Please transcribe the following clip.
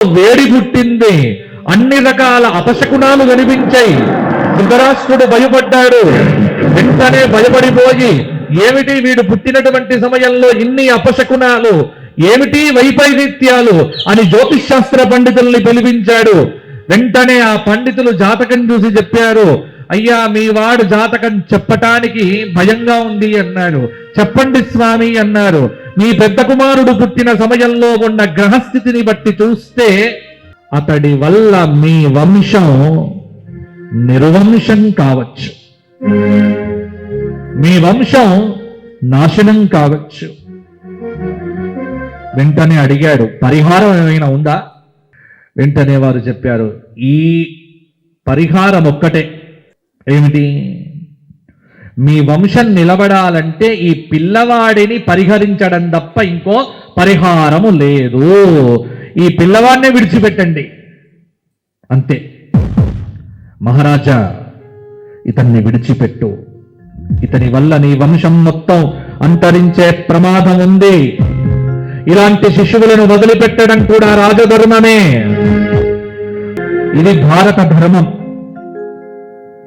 వేడి పుట్టింది, అన్ని రకాల అపశకునాలు కనిపించాయి. ధృతరాష్ట్రుడు భయపడ్డాడు. వెంటనే భయపడిపోయి, ఏమిటి వీడు పుట్టినటువంటి సమయంలో ఇన్ని అపశకునాలు, ఏమిటి వైపరీత్యాలు అని జ్యోతిష్ పండితుల్ని పిలిపించాడు. వెంటనే ఆ పండితులు జాతకం చూసి చెప్పారు, అయ్యా మీ వాడు జాతకం చెప్పటానికి భయంగా ఉంది అన్నాడు. చెప్పండి స్వామి అన్నారు. మీ పెద్ద కుమారుడు పుట్టిన సమయంలో ఉన్న గ్రహస్థితిని బట్టి చూస్తే అతడి వల్ల మీ వంశం నిర్వంశం కావచ్చు, మీ వంశం నాశనం కావచ్చు. వెంటనే అడిగాడు, పరిహారం ఏమైనా ఉందా? వెంటనే వారు చెప్పారు, ఈ పరిహారం ఒక్కటే. ఏమిటి? మీ వంశం నిలబడాలంటే ఈ పిల్లవాడిని పరిహరించడం తప్ప ఇంకో పరిహారము లేదు. ఈ పిల్లవాడినే విడిచిపెట్టండి అంతే. మహారాజా, ఇతన్ని విడిచిపెట్టు, ఇతని వల్ల నీ వంశం మొత్తం అంతరించే ప్రమాదం ఉంది. ఇలాంటి శిశువులను వదిలిపెట్టడం కూడా రాజధర్మమే. ఇది భారత ధర్మం.